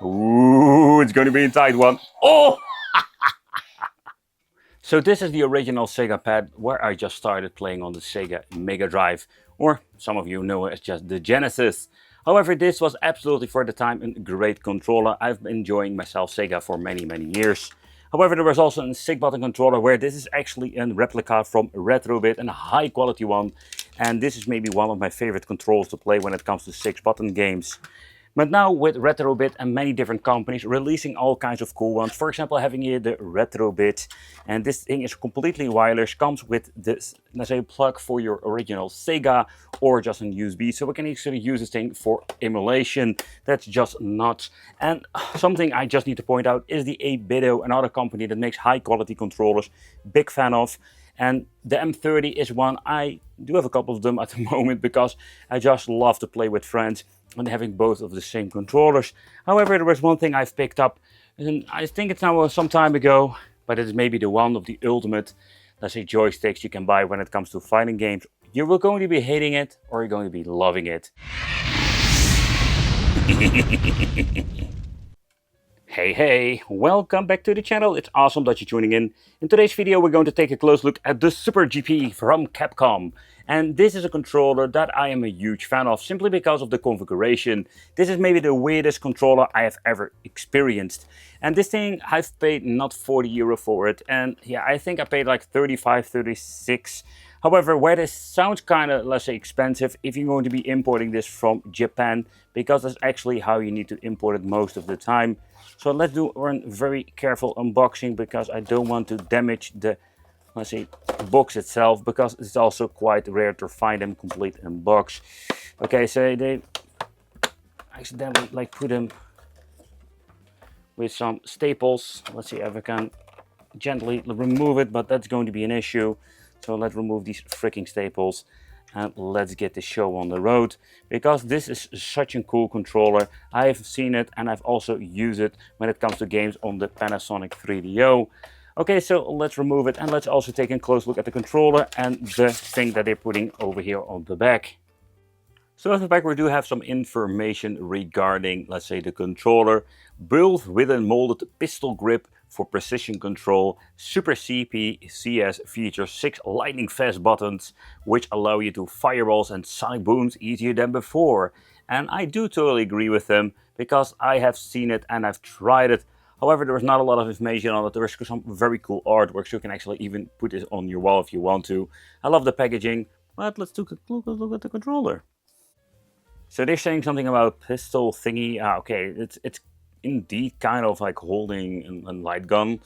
Ooh, it's going to be a tight one. Oh! So this is the original Sega pad where I just started playing on the Sega Mega Drive, or some of you know it as just the Genesis. However, this was absolutely for the time a great controller. I've been enjoying myself Sega for many years. However, there was also a 6-button controller where this is actually a replica from Retrobit, and a high quality one. And this is maybe one of my favorite controls to play when it comes to 6-button games. But now with Retrobit and many different companies releasing all kinds of cool ones, for example having here the Retrobit, and this thing is completely wireless, comes with this, let's say, plug for your original Sega or just an USB, so we can actually use this thing for emulation. That's just nuts. And something I just need to point out is the 8BitDo, another company that makes high quality controllers, big fan of. And the M30 is one, I do have a couple of them at the moment because I just love to play with friends and having both of the same controllers. However, there was one thing I've picked up, and I think it's now some time ago, but it is maybe the one of the ultimate, let's say, joysticks you can buy when it comes to fighting games. You're going to be hating it or you're going to be loving it. Hey, welcome back to the channel. It's awesome that you're tuning in. In today's video, we're going to take a close look at the Super GP from Capcom. And this is a controller that I am a huge fan of, simply because of the configuration. This is maybe the weirdest controller I have ever experienced. And this thing, I've paid not 40 euro for it. And yeah, I think I paid like 35, 36. However, where this sounds kind of, let's say, expensive, if you're going to be importing this from Japan, because that's actually how you need to import it most of the time. So let's do a very careful unboxing, because I don't want to damage the, let's say, box itself, because it's also quite rare to find them complete in box. Okay, so they accidentally like put them with some staples. Let's see if I can gently remove it, but that's going to be an issue. So let's remove these freaking staples and let's get the show on the road, because this is such a cool controller. I've seen it and I've also used it when it comes to games on the Panasonic 3DO. Okay, so let's remove it and let's also take a close look at the controller and the thing that they're putting over here on the back. So at the back we do have some information regarding, let's say, the controller. Built with a molded pistol grip for precision control, Super CP CS features 6 lightning fast buttons, which allow you to fireballs and sonic booms easier than before. And I do totally agree with them, because I have seen it and I've tried it. However, there is not a lot of information on it. There is some very cool artwork, so you can actually even put this on your wall if you want to. I love the packaging, but let's take a look at the controller. So they're saying something about pistol thingy. Okay, it's indeed kind of like holding a light gun,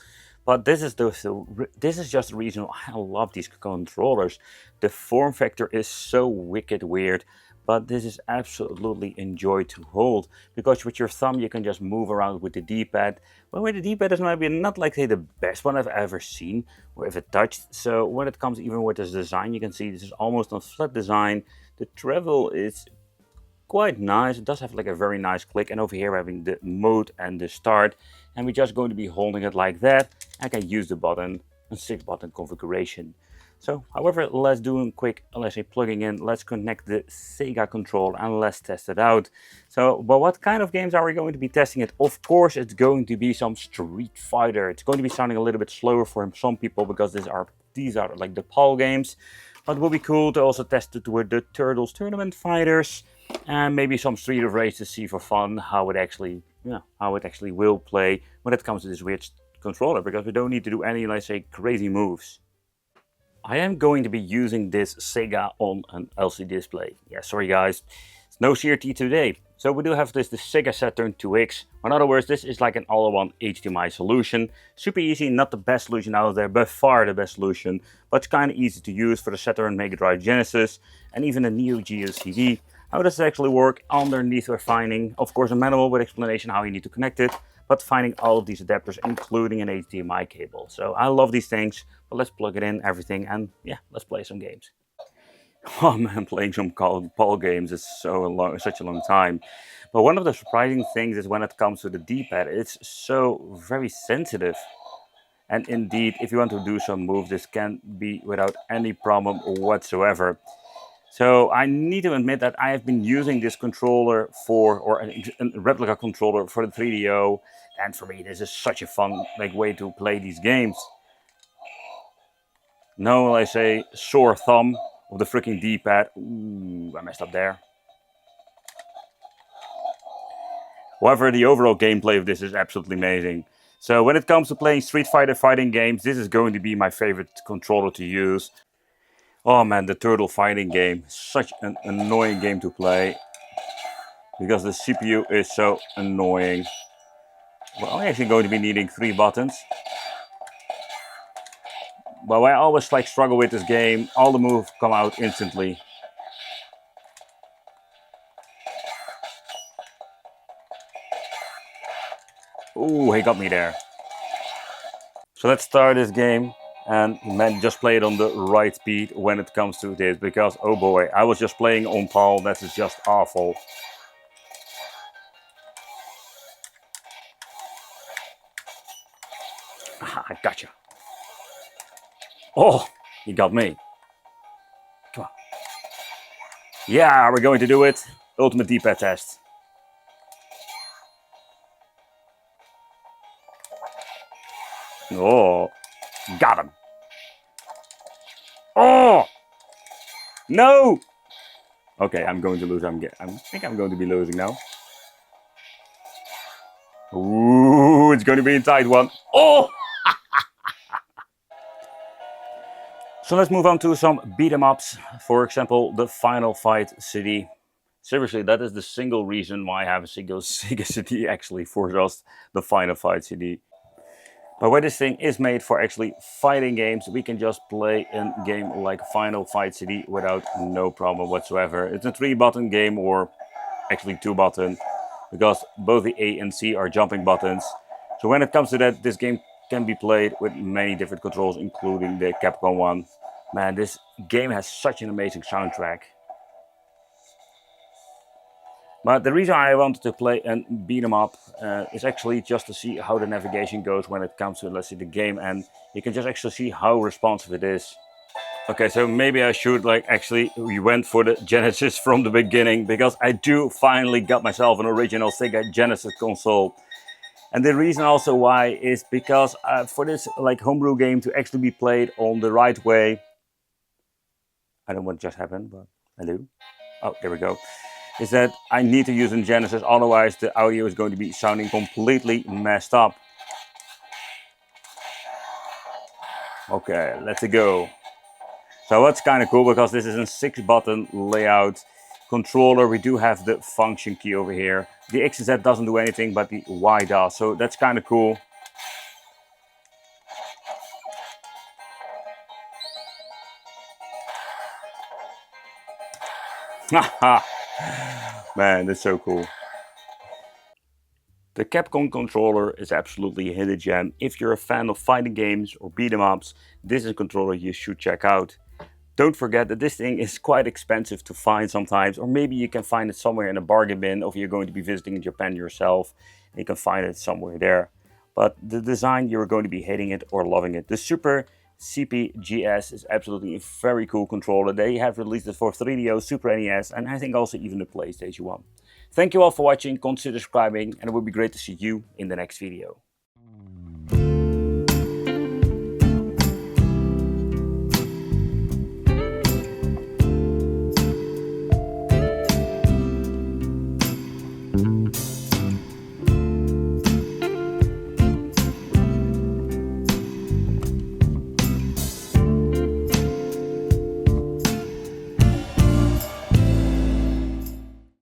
but this is this is just the reason why I love these controllers. The form factor is so wicked weird, but this is absolutely enjoy to hold, because with your thumb you can just move around with the D-pad. But with the D-pad is maybe not like, say, the best one I've ever seen with it touched. So when it comes even with this design, you can see this is almost a flat design. The travel is quite nice. It does have like a very nice click, and over here we're having the mode and the start, and we're just going to be holding it like that. I can use the button, a 6-button configuration. So however, let's do a quick, let's say, plugging in. Let's connect the Sega controller and let's test it out. So, but what kind of games are we going to be testing it? Of course, it's going to be some Street Fighter. It's going to be sounding a little bit slower for some people, because these are like the PAL games, but it will be cool to also test it with the Turtles Tournament Fighters, and maybe some Street of Rage to see for fun how it actually, how it actually will play when it comes to this weird controller, because we don't need to do any, let's say, crazy moves. I am going to be using this Sega on an LCD display. Yeah, sorry guys, it's no CRT today. So we do have the Sega Saturn 2X. In other words, this is like an all-in-one HDMI solution. Super easy, not the best solution out there, by far the best solution, but it's kind of easy to use for the Saturn, Mega Drive, Genesis, and even the Neo Geo CD. How does it actually work? Underneath we're finding, of course, a manual with explanation how you need to connect it, but finding all of these adapters, including an HDMI cable. So I love these things, but let's plug it in, everything, and yeah, let's play some games. Oh man, playing some PAL games is such a long time. But one of the surprising things is when it comes to the D-pad, it's so very sensitive. And indeed, if you want to do some moves, this can be without any problem whatsoever. So I need to admit that I have been using this controller or a replica controller for the 3DO, and for me this is such a fun way to play these games. No, I say sore thumb of the freaking D-pad. Ooh, I messed up there. However, the overall gameplay of this is absolutely amazing. So when it comes to playing Street Fighter fighting games, this is going to be my favorite controller to use. Oh man, the turtle fighting game, such an annoying game to play because the CPU is so annoying. We're only actually going to be needing 3 buttons. But I always struggle with this game. All the moves come out instantly. Ooh, he got me there. So let's start this game. And man, just play it on the right speed when it comes to this, because oh boy, I was just playing on PAL. That is just awful. Aha, I gotcha. Oh, he got me. Come on. Yeah, we're going to do it. Ultimate D-pad test. Oh, got him. Oh, no. Okay, I'm going to lose. I think I'm going to be losing now. Ooh, it's going to be a tight one. Oh! So let's move on to some beat 'em ups. For example, the Final Fight CD. Seriously, that is the single reason why I have a single Sega CD actually, for just the Final Fight CD. But where this thing is made for actually fighting games, we can just play a game like Final Fight CD without no problem whatsoever. It's a 3-button game, or actually 2-button, because both the A and C are jumping buttons. So when it comes to that, this game can be played with many different controls, including the Capcom one. Man, this game has such an amazing soundtrack. But the reason I wanted to play and beat 'em up is actually just to see how the navigation goes when it comes to, let's see, the game, and you can just actually see how responsive it is. Okay, so maybe I should we went for the Genesis from the beginning, because I do finally got myself an original Sega Genesis console. And the reason also why is because for this homebrew game to actually be played on the right way, I don't know what just happened, but hello. Oh, there we go. Is that I need to use a Genesis, otherwise the audio is going to be sounding completely messed up. Okay, let's go. So that's kind of cool, because this is a 6-button layout controller. We do have the function key over here. The X and Z doesn't do anything, but the Y does, so that's kind of cool. Man, that's so cool. The Capcom controller is absolutely a hidden gem. If you're a fan of fighting games or beat 'em ups, this is a controller you should check out. Don't forget that this thing is quite expensive to find sometimes, or maybe you can find it somewhere in a bargain bin, or if you're going to be visiting Japan yourself, you can find it somewhere there. But the design, you're going to be hating it or loving it. The Super CP GS is absolutely a very cool controller. They have released it for 3DO, Super NES, and I think also even the PlayStation 1. Thank you all for watching, consider subscribing, and it would be great to see you in the next video.